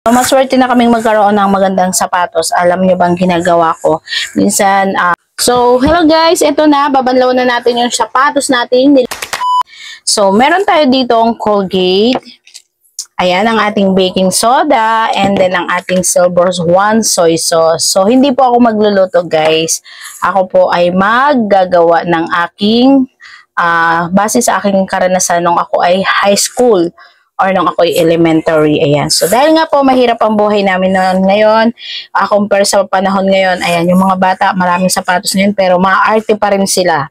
So, maswerte na kaming magkaroon ng magandang sapatos. Alam nyo bang ginagawa ko? Minsan, so, hello guys, ito na, babanlaw na natin yung sapatos natin. So, meron tayo ditong Colgate. Ayan, ang ating baking soda, and then ang ating Silver Swan soy sauce. So, hindi po ako magluluto guys. Ako po ay maggagawa ng aking, base sa aking karanasan nung ako ay high school or nung ako ay elementary. Ayan. So, dahil nga po mahirap ang buhay namin noon ngayon, compare sa panahon ngayon, ayan, yung mga bata, maraming sapatos ngayon, pero maaarte pa rin sila.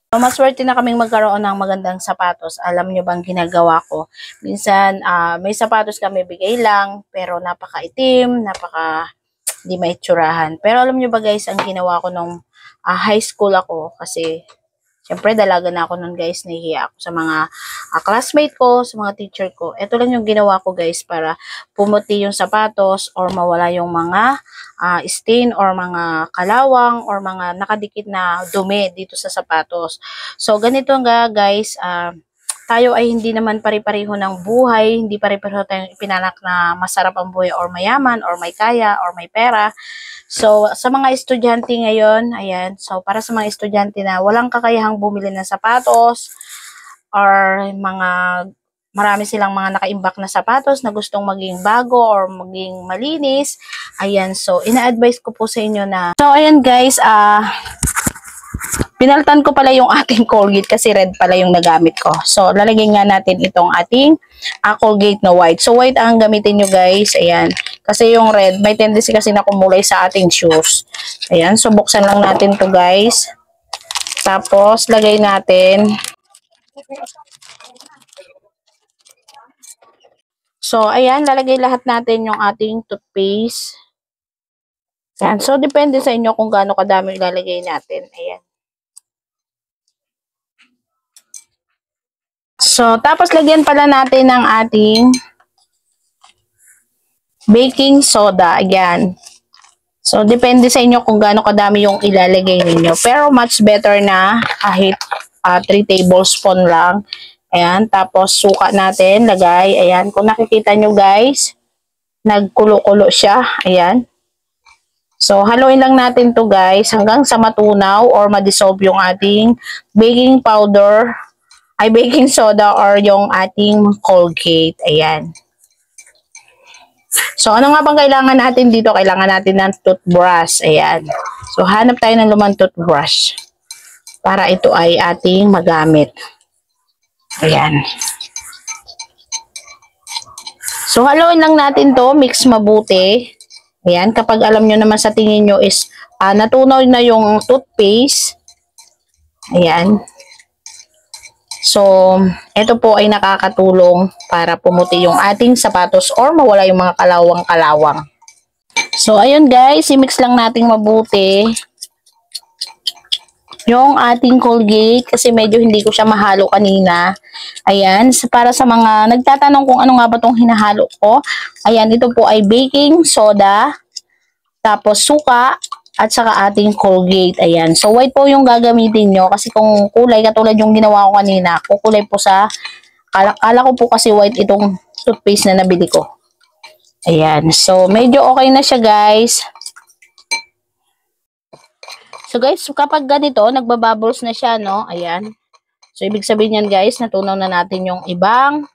So, maswerte na kaming magkaroon ng magandang sapatos. Alam nyo bang ginagawa ko? Minsan, may sapatos kami bigay lang, pero napaka-itim, di maitsurahan. Pero alam nyo ba guys, ang ginawa ko nung high school ako, kasi syempre dalaga na ako nun guys, nahihiya ako sa mga classmate ko, sa mga teacher ko. Ito lang yung ginawa ko guys para pumuti yung sapatos or mawala yung mga stain or mga kalawang or mga nakadikit na dumi dito sa sapatos. So ganito nga guys, tayo ay hindi naman pare-pareho ng buhay, hindi pare-pareho tayong ipinanak na masarap ang buhay or mayaman or may kaya or may pera. So, sa mga estudyante ngayon, ayan, so para sa mga estudyante na walang kakayahang bumili ng sapatos or marami silang mga nakaimbak na sapatos na gustong maging bago or maging malinis, ayan, so ina-advise ko po sa inyo na, so ayan guys, pinaltan ko pala yung ating Colgate kasi red pala yung nagamit ko. So, lalagay nga natin itong ating Colgate na white. So, white ang gamitin nyo guys. Ayan. Kasi yung red, may tendency kasi na kumulay sa ating shoes. Ayan. So, buksan lang natin to guys. Tapos, lagay natin. So, ayan. Lalagay lahat natin yung ating toothpaste. Ayan. So, depende sa inyo kung gaano kadami ilalagay natin. Ayan. So, tapos lagyan pala natin ng ating baking soda. Ayan. So, depende sa inyo kung gaano kadami yung ilalagay ninyo. Pero, much better na kahit 3 tablespoon lang. Ayan. Tapos, suka natin. Lagay. Ayan. Kung nakikita nyo guys, nagkulo-kulo siya. Ayan. So, haluin lang natin to guys hanggang sa matunaw or ma-dissolve yung ating baking powder ay baking soda or yung ating Colgate. Ayan. So, ano nga bang kailangan natin dito? Kailangan natin ng toothbrush. Ayan. So, hanap tayo ng lumang toothbrush para ito ay ating magamit. Ayan. So, haluin lang natin to. Mix mabuti. Ayan. Kapag alam nyo naman sa tingin nyo is natunaw na yung toothpaste. Ayan. So, ito po ay nakakatulong para pumuti yung ating sapatos or mawala yung mga kalawang-kalawang. So, ayun guys, i-mix lang natin mabuti yung ating Colgate kasi medyo hindi ko siya mahalo kanina. Ayan, para sa mga nagtatanong kung ano nga ba itong hinahalo ko. Ayan, ito po ay baking soda, tapos suka, at saka ating Colgate. Ayan. So, white po yung gagamitin nyo. Kasi kung kulay, katulad yung ginawa ko kanina, kukulay po sa, kala ko po kasi white itong toothpaste na nabili ko. Ayan. So, medyo okay na siya guys. So, guys, kapag ganito, nagbabubbles na siya, no? Ayan. So, ibig sabihin yan guys, natunaw na natin yung ibang,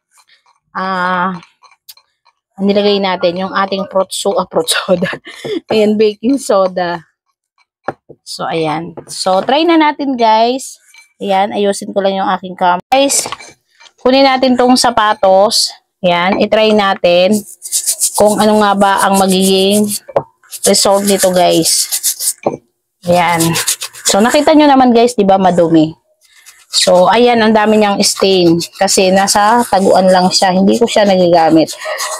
nilagay natin yung ating fruit soda. Ayan, baking soda. So, ayan. So, try na natin, guys. Ayan, ayusin ko lang yung aking camera. Guys, kunin natin tong sapatos. Ayan, itry natin kung ano nga ba ang magiging result nito, guys. Ayan. So, nakita nyo naman, guys, di ba madumi? So, ayan, ang dami niyang stain. Kasi nasa taguan lang siya. Hindi ko siya nagagamit.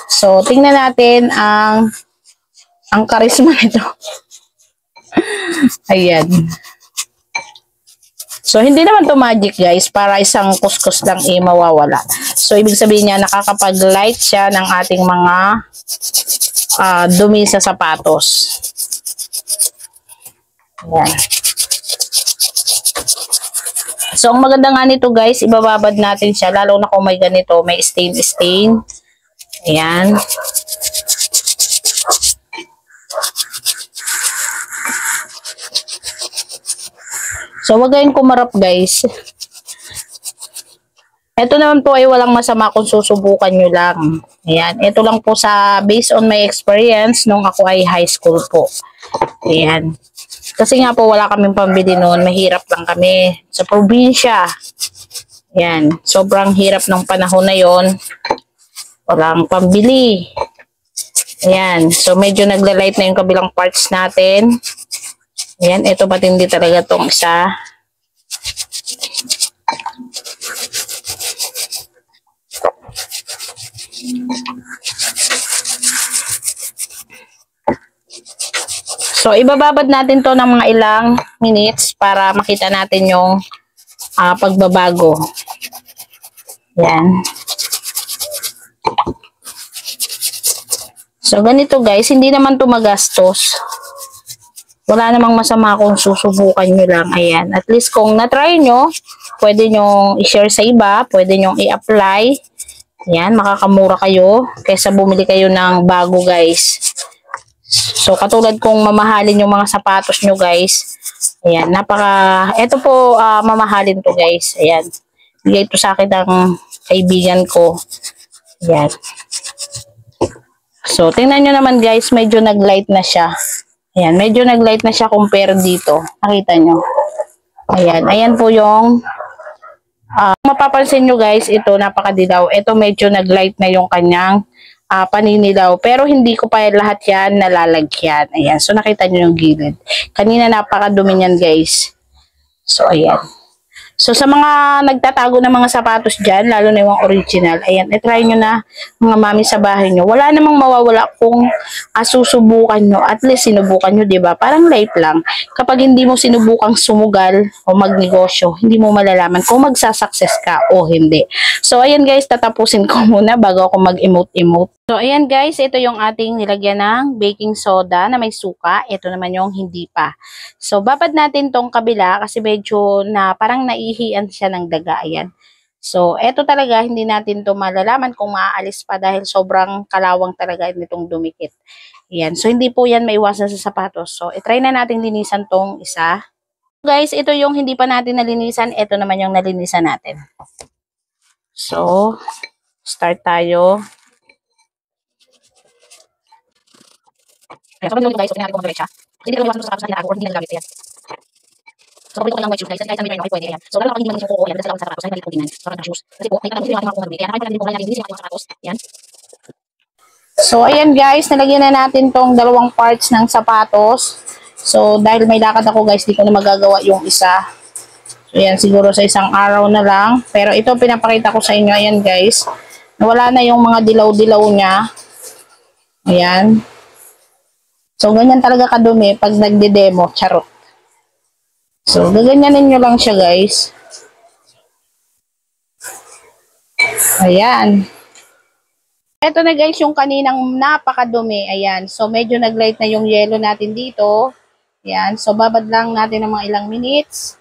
So, tingnan natin ang karisma nito. Ayan. So, hindi naman to magic guys. Para isang kuskus lang mawawala. So, ibig sabihin niya nakakapag-light siya ng ating mga dumi sa sapatos. Ayan. So, ang maganda nga nito guys, ibababad natin siya. Lalo na kung may ganito, may stain. Ayan. So, wag kayong kumarap guys. Ito naman po ay walang masama kung susubukan nyo lang. Ayan. Ito lang po sa based on my experience nung ako ay high school po. Ayan. Kasi nga po wala kaming pambili noon. Mahirap lang kami sa probinsya. Ayan. Sobrang hirap ng panahon na yon. Walang pambili. Ayan. So, medyo nagla-light na yung kabilang parts natin. Ayan. Ito matindi talaga tong isa. So, ibababad natin to ng mga ilang minutes para makita natin yung pagbabago. Yan. So, ganito guys, hindi naman to magastos. Wala namang masama kung susubukan nyo lang. Ayan. At least kung na-try nyo, pwede nyo i-share sa iba, pwede nyo i-apply. Ayan, makakamura kayo kaysa bumili kayo ng bago guys. So, katulad kung mamahalin yung mga sapatos nyo guys. Ayan, eto po mamahalin to guys. Ayan, bigay ito sa akin ng kaibigan ko. Ayan. So, tingnan nyo naman guys, medyo nag-light na siya. Ayan, medyo nag-light na siya compare dito. Nakita nyo. Ayan, ayan po yung mapapansin nyo guys, ito napakadilaw. Ito medyo nag-light na yung kanyang paninilaw. Pero hindi ko pa lahat yan nalalagyan. Ayan, so nakita nyo yung gilid. Kanina napakadumi yan guys. So, ayan. So, sa mga nagtatago ng mga sapatos dyan, lalo na yung original, ayan, try nyo na mga mami sa bahay nyo. Wala namang mawawala kung susubukan nyo. At least sinubukan nyo, diba? Parang life lang. Kapag hindi mo sinubukang sumugal o magnegosyo, hindi mo malalaman kung magsasucess ka o hindi. So, ayan guys, tatapusin ko muna bago ako mag-emote-emote. So, ayan guys, ito yung ating nilagyan ng baking soda na may suka. Ito naman yung hindi pa. So, babad natin tong kabila kasi medyo parang naihian siya ng daga. Ayan. So, ito talaga, hindi natin to malalaman kung maaalis pa dahil sobrang kalawang talaga nitong dumikit. Ayan. So, hindi po yan maiwasan sa sapatos. So, itry na natin linisan tong isa. Guys, ito yung hindi pa natin nalinisan. Ito naman yung nalinisan natin. So, start tayo. Ayan, so pag guys, okay natin kung mag-direct siya. Hindi ko iwasan sa sapatos natin na or hindi na nagamit. Ayan. So, paborito ko lang white shoes guys. Kahit sa medyo okay, pwede. Ayan. So, lalo kapag hindi man yung kuko, ayan, dala sa sapatos, kahit maliit kong tingnan. So, parang shoes. Kasi po, may tanong din yung ating mga kuko natin. Kaya nakalimutan din po natin yung ating sapatos. Ayan. So, ayan guys, nalagyan na natin tong dalawang parts ng sapatos. So, dahil may lakad ako guys, di ko na magagawa yung isa. So, ayan, siguro sa isang araw na lang. Pero ito, pinapakita ko sa inyo, ayan guys. Wala na yung mga dilaw-dilaw niya. Ayan. So, ganyan talaga kadumi pag nagde-demo. Charot. So, gaganyanin nyo lang siya, guys. Ayan. Ito na, guys, yung kaninang napakadumi. Ayan. So, medyo nag-light na yung yellow natin dito. Ayan. So, babad lang natin ng mga ilang minutes.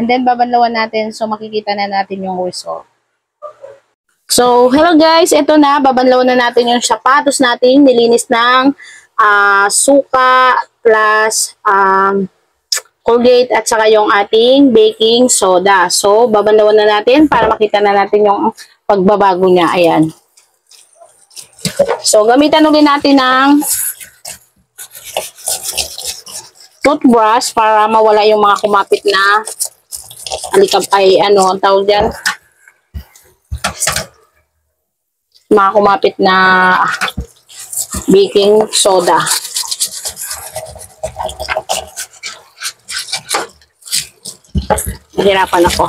And then, babanlawan natin. So, makikita na natin yung result. So, hello guys. Ito na. Babanlawan na natin yung sapatos natin. Nilinis ng suka plus Colgate at saka yung ating baking soda. So, babanlawan na natin para makita na natin yung pagbabago niya. Ayan. So, gamitan ulit natin ng toothbrush para mawala yung mga kumapit na ang tawag dyan? Mga kumapit na baking soda. Nahirapan ako.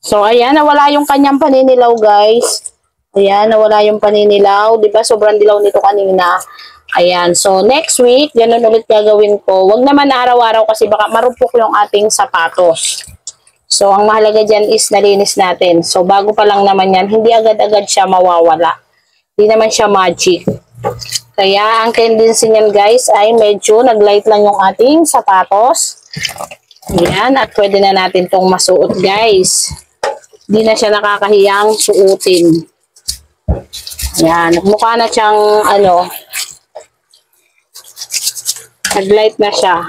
So, ayan, nawala yung kanyang paninilaw, guys. Ayan, nawala yung paninilaw. Diba, sobrang dilaw nito kanina. Ayan, so next week, ganun ulit gagawin ko. Wag naman araw-araw kasi baka marupok yung ating sapatos. So, ang mahalaga dyan is nalinis natin. So, bago pa lang naman yan, hindi agad-agad siya mawawala. Hindi naman siya magic. Kaya, ang tendency niyan guys ay medyo nag-light lang yung ating sapatos. Ayan, at pwede na natin tong masuot guys. Hindi na siya nakakahiyang suotin. Ayan, mukha na siyang Nag-light na siya.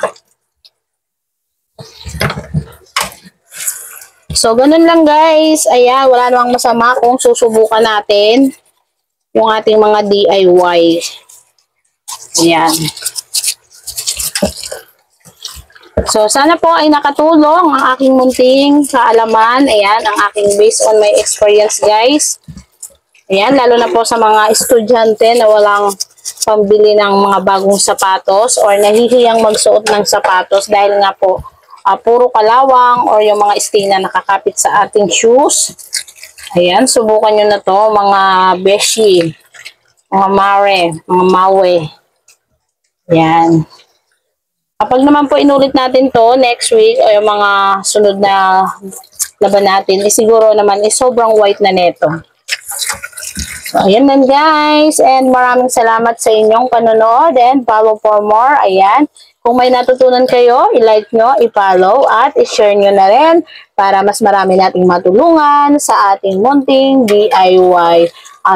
So, ganun lang guys. Ayan, wala namang masama kung susubukan natin yung ating mga DIY. Ayan. So, sana po ay nakatulong ang aking munting kaalaman. Ayan, ang aking based on my experience guys. Ayan, lalo na po sa mga estudyante na walang pambili ng mga bagong sapatos or nahihiyang magsuot ng sapatos dahil nga po puro kalawang or yung mga stain na nakakapit sa ating shoes. Ayan, subukan nyo na to mga beshi, mga mare, mga mawe. Ayan. Kapag naman po inulit natin to next week o yung mga sunod na laban natin, siguro naman sobrang white na neto. So, ayan lang guys. And maraming salamat sa inyong panonood and follow for more. Ayan. Kung may natutunan kayo, i-like nyo, i-follow at i-share nyo na rin para mas marami nating matulungan sa ating munting DIY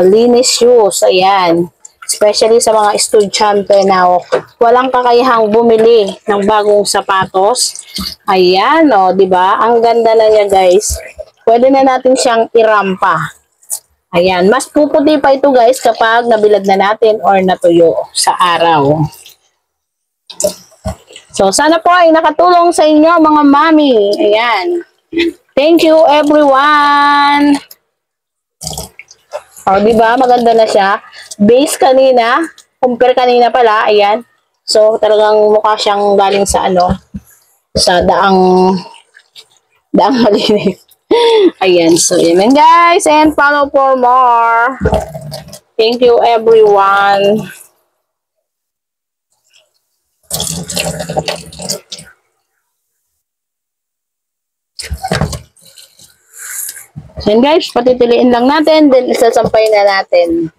linis shoes. Ayan. Especially sa mga estudyante na walang kakayahang bumili ng bagong sapatos. Ayan, o, diba? Ang ganda na niya, guys. Pwede na natin siyang irampa. Ayan, mas puputi pa ito, guys, kapag nabilad na natin or natuyo sa araw. So, sana po ay nakatulong sa inyo, mga mami. Ayan. Thank you, everyone. O, diba? Maganda na siya. Base kanina, compare kanina pala, ayan. So, talagang mukha siyang galing sa sa daang malinis. Ayan, so yun guys, and follow for more. Thank you everyone. Ayan guys, patitiliin lang natin, then isasampay na natin.